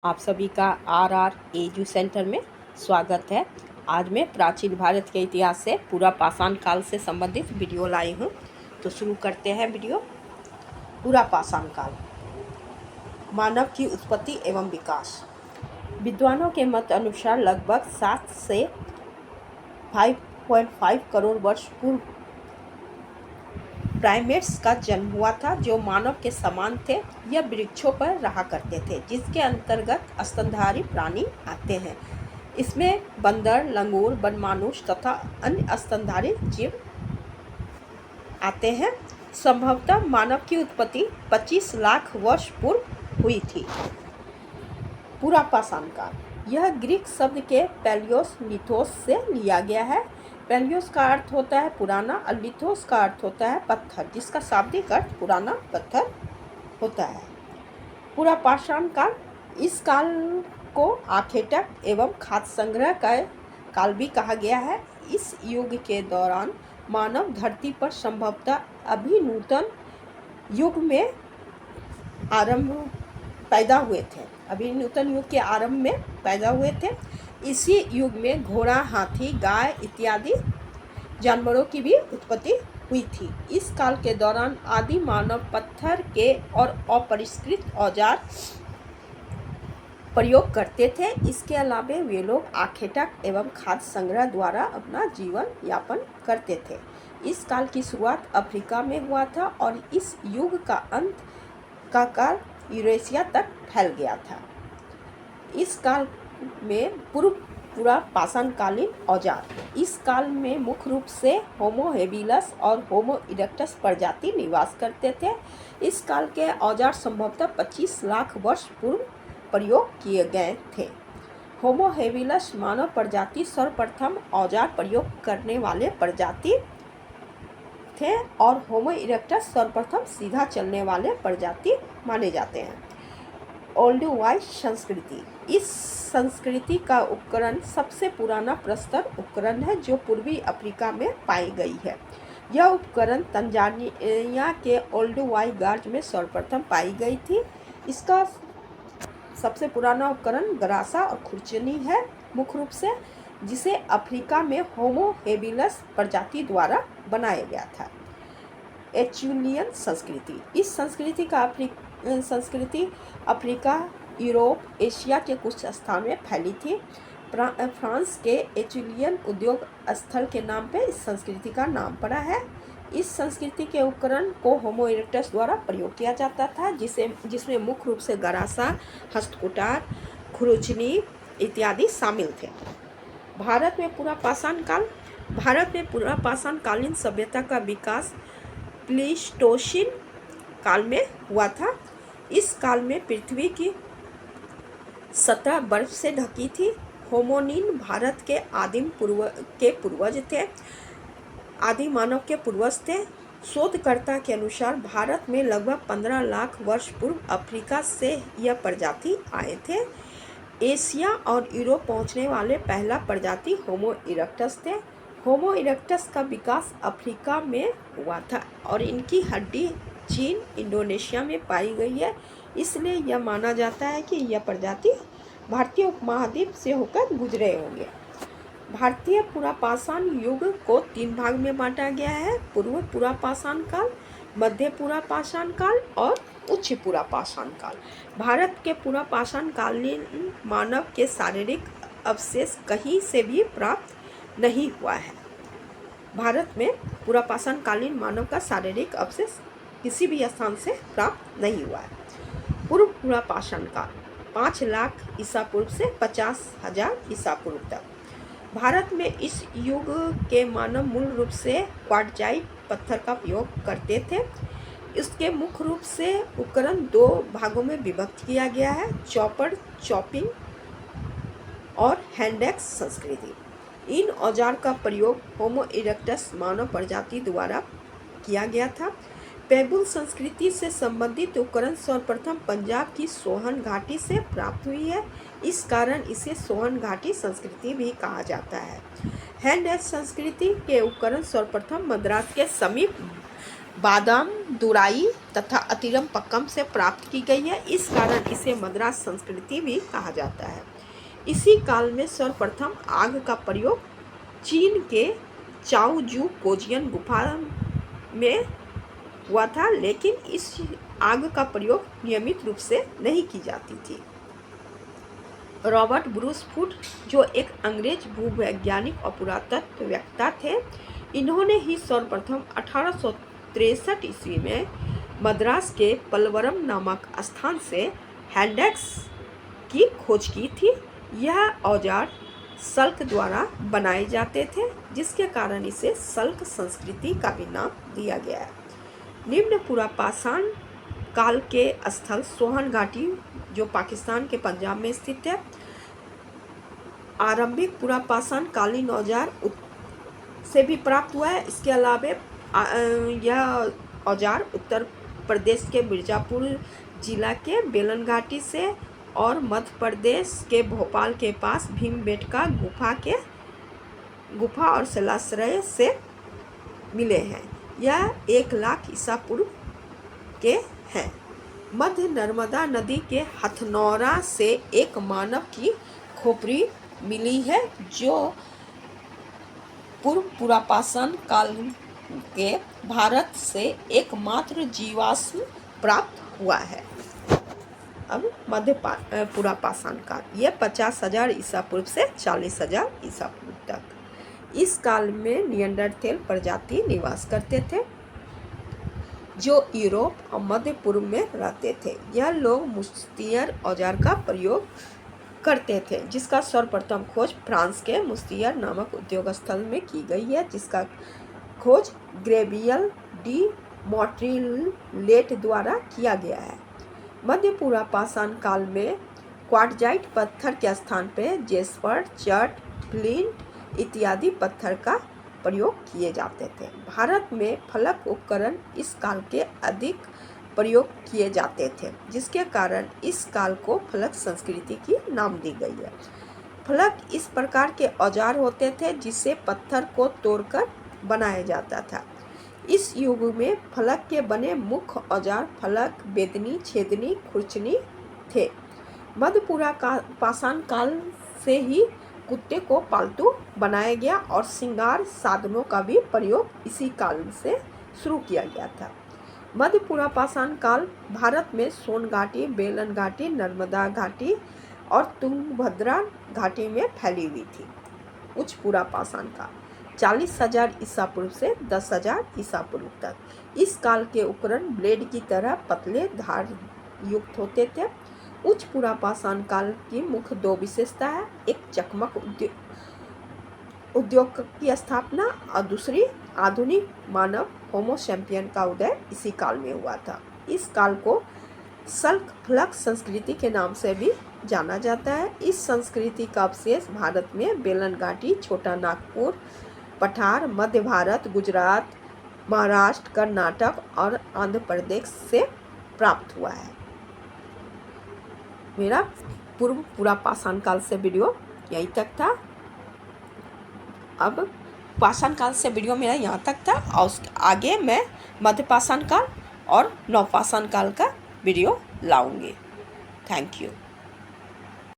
आप सभी का आर एजू सेंटर में स्वागत है। आज मैं प्राचीन भारत के इतिहास से पूरा पाषाण काल से संबंधित वीडियो लाई हूँ। तो शुरू करते हैं वीडियो। पूरा पाषाण काल, मानव की उत्पत्ति एवं विकास। विद्वानों के मत अनुसार लगभग 7 से 5.5 करोड़ वर्ष पूर्व प्राइमेट्स का जन्म हुआ था, जो मानव के समान थे। यह वृक्षों पर रहा करते थे, जिसके अंतर्गत स्तनधारी प्राणी आते हैं। इसमें बंदर, लंगूर, बनमानुष तथा अन्य स्तनधारी जीव आते हैं। संभवतः मानव की उत्पत्ति 25 लाख वर्ष पूर्व हुई थी। पूरा पाषाण काल, यह ग्रीक शब्द के पैलियोस लिथोस से लिया गया है। पैलियोस का अर्थ होता है पुराना और लिथोस का अर्थ होता है पत्थर, जिसका शाब्दिक अर्थ पुराना पत्थर होता है। पूरा पाषाण काल, इस काल को आखेटक एवं खाद्य संग्रह का काल भी कहा गया है। इस युग के दौरान मानव धरती पर संभवतः अभिनूतन युग में पैदा हुए थे। अभिनूतन युग के आरंभ में पैदा हुए थे। इसी युग में घोड़ा, हाथी, गाय इत्यादि जानवरों की भी उत्पत्ति हुई थी। इस काल के दौरान आदि मानव पत्थर के और अपरिष्कृत औजार प्रयोग करते थे। इसके अलावा वे लोग आखेटक एवं खाद्य संग्रह द्वारा अपना जीवन यापन करते थे। इस काल की शुरुआत अफ्रीका में हुआ था और इस युग का अंत का काल यूरेशिया तक फैल गया था। इस काल में पूरा पाषाणकालीन औजार। इस काल में मुख्य रूप से होमो हेबिलस और होमो इरेक्टस प्रजाति निवास करते थे। इस काल के औजार संभवतः 25 लाख वर्ष पूर्व प्रयोग किए गए थे। होमो हेबिलस मानव प्रजाति सर्वप्रथम औजार प्रयोग करने वाले प्रजाति थे और होमो इरेक्टस सर्वप्रथम सीधा चलने वाले प्रजाति माने जाते हैं। ओल्डुवाई संस्कृति, इस संस्कृति का उपकरण सबसे पुराना प्रस्तर उपकरण है, जो पूर्वी अफ्रीका में पाई गई है। यह उपकरण तंजानिया के ओल्डुवाई गार्ज में सर्वप्रथम पाई गई थी। इसका सबसे पुराना उपकरण गरासा और खुरचनी है, मुख्य रूप से, जिसे अफ्रीका में होमो हेबिलस प्रजाति द्वारा बनाया गया था। एचुलियन संस्कृति, इस संस्कृति अफ्रीका, यूरोप, एशिया के कुछ स्थान में फैली थी। फ्रांस के एचुलियन उद्योग स्थल के नाम पे इस संस्कृति का नाम पड़ा है। इस संस्कृति के उपकरण को होमो इरेक्टस द्वारा प्रयोग किया जाता था, जिसमें मुख्य रूप से गरासा, हस्तकुटार, खुरचनी इत्यादि शामिल थे। भारत में पूरा पाषाण काल, भारत में पूरा पाषाणकालीन सभ्यता का विकास प्लीस्टोसीन काल में हुआ था। इस काल में पृथ्वी की सतह बर्फ से ढकी थी। होमोनिन भारत के पूर्वज थे, आदि मानव के पूर्वज थे। शोधकर्ता के अनुसार भारत में लगभग 15 लाख वर्ष पूर्व अफ्रीका से यह प्रजाति आए थे। एशिया और यूरोप पहुंचने वाले पहला प्रजाति होमो इरेक्टस थे। होमो इरेक्टस का विकास अफ्रीका में हुआ था और इनकी हड्डी चीन, इंडोनेशिया में पाई गई है। इसलिए यह माना जाता है कि यह प्रजाति भारतीय उपमहाद्वीप से होकर गुजरे होंगे। भारतीय पूरा पाषाण युग को 3 भाग में बांटा गया है: पूर्व पूरा पाषाण काल, मध्य पूरा पाषाण काल और उच्च पूरा पाषाण काल। भारत के पूरा पाषाण कालीन मानव के शारीरिक अवशेष कहीं से भी प्राप्त नहीं हुआ है। भारत में पूरा पाषाण कालीन मानव का शारीरिक अवशेष किसी भी स्थान से प्राप्त नहीं हुआ है। पूर्व पूरा पाषाण काल 5 लाख ईसा पूर्व से 50,000 ईसा पूर्व तक। भारत में इस युग के मानव मूल रूप से क्वार्टजाइट पत्थर का प्रयोग करते थे। इसके मुख्य रूप से उपकरण 2 भागों में विभक्त किया गया है: चॉपर, चॉपिंग और हैंडएक्स संस्कृति। इन औजार का प्रयोग होमो इरेक्टस मानव प्रजाति द्वारा किया गया था। पेबुल संस्कृति से संबंधित उपकरण सर्वप्रथम पंजाब की सोहन घाटी से प्राप्त हुई है। इस कारण इसे सोहन घाटी संस्कृति भी कहा जाता है। हैंडएक्स संस्कृति के उपकरण सर्वप्रथम मद्रास के समीप बादाम, दुराई तथा अतिरम पक्कम से प्राप्त की गई है। इस कारण इसे मद्रास संस्कृति भी कहा जाता है। इसी काल में सर्वप्रथम आग का प्रयोग चीन के चाओजू कोजियन गुफा में हुआ था, लेकिन इस आग का प्रयोग नियमित रूप से नहीं की जाती थी। रॉबर्ट ब्रूस फूड, जो एक अंग्रेज भूवैज्ञानिक और पुरातत्ववेत्ता थे, इन्होंने ही सर्वप्रथम 1863 ईस्वी में मद्रास के पलवरम नामक स्थान से हैंड एक्स की खोज की थी। यह औजार सल्क द्वारा बनाए जाते थे, जिसके कारण इसे सल्क संस्कृति का भी नाम दिया गया है। निम्न पुरापाषाण काल के स्थल सोहन घाटी, जो पाकिस्तान के पंजाब में स्थित है, आरंभिक पुरापाषाण कालीन औजार से भी प्राप्त हुआ है। इसके अलावा यह औजार उत्तर प्रदेश के मिर्ज़ापुर जिला के बेलन घाटी से और मध्य प्रदेश के भोपाल के पास भीमबेटका गुफा और शैलाश्रय से मिले हैं। यह 1 लाख ईसा पूर्व के हैं। मध्य नर्मदा नदी के हथनौरा से एक मानव की खोपड़ी मिली है, जो पूर्व पुरापाषाण काल के भारत से एकमात्र जीवाश्म प्राप्त हुआ है। अब मध्य पुरापाषाण काल, यह 50,000 ईसा पूर्व से 40,000 ईसा पूर्व तक। इस काल में निएंडरथैल प्रजाति निवास करते थे, जो यूरोप और मध्य पूर्व में रहते थे। यह लोग मुस्तियर औजार का प्रयोग करते थे, जिसका सर्वप्रथम खोज फ्रांस के मुस्तियर नामक उद्योग स्थल में की गई है, जिसका खोज ग्रेवियल डी मोट्रिलेट द्वारा किया गया है। मध्य पुरापाषाण काल में क्वार्टजाइट पत्थर के स्थान पर जेस्पर, चट, फ्लिंट इत्यादि पत्थर का प्रयोग किए जाते थे। भारत में फलक उपकरण इस काल के अधिक प्रयोग किए जाते थे, जिसके कारण इस काल को फलक संस्कृति की नाम दी गई है। फलक इस प्रकार के औजार होते थे जिसे पत्थर को तोड़कर बनाया जाता था। इस युग में फलक के बने मुख्य औजार फलक, बेदनी, छेदनी, खुरचनी थे। मध्य पुरापाषाण काल से ही कुत्ते को पालतू बनाया गया और श्रृंगार साधनों का भी प्रयोग इसी काल से शुरू किया गया था। मध्य पुरापाषाण काल भारत में सोन घाटी, बेलन घाटी, नर्मदा घाटी और तुंगभद्रा घाटी में फैली हुई थी। उच्च पुरापाषाण काल 40,000 ईसा पूर्व से 10,000 ईसा पूर्व तक। इस काल के उपकरण ब्लेड की तरह पतले धार युक्त होते थे। उच्च पुरापाषाण काल की मुख्य 2 विशेषता है, एक चकमक उद्योग की स्थापना और दूसरी आधुनिक मानव होमो सैपियन का उदय इसी काल में हुआ था। इस काल को सल्क फलक संस्कृति के नाम से भी जाना जाता है। इस संस्कृति का अवशेष भारत में बेलन घाटी, छोटा नागपुर, पठार, मध्य भारत, गुजरात, महाराष्ट्र, कर्नाटक और आंध्र प्रदेश से प्राप्त हुआ है। मेरा पूर्व पुरापाषाण काल से वीडियो यहीं तक था। अब पाषाण काल से वीडियो मेरा यहाँ तक था और उसके आगे मैं मध्य पाषाण काल और नवपाषाण काल का वीडियो लाऊंगी। Thank you.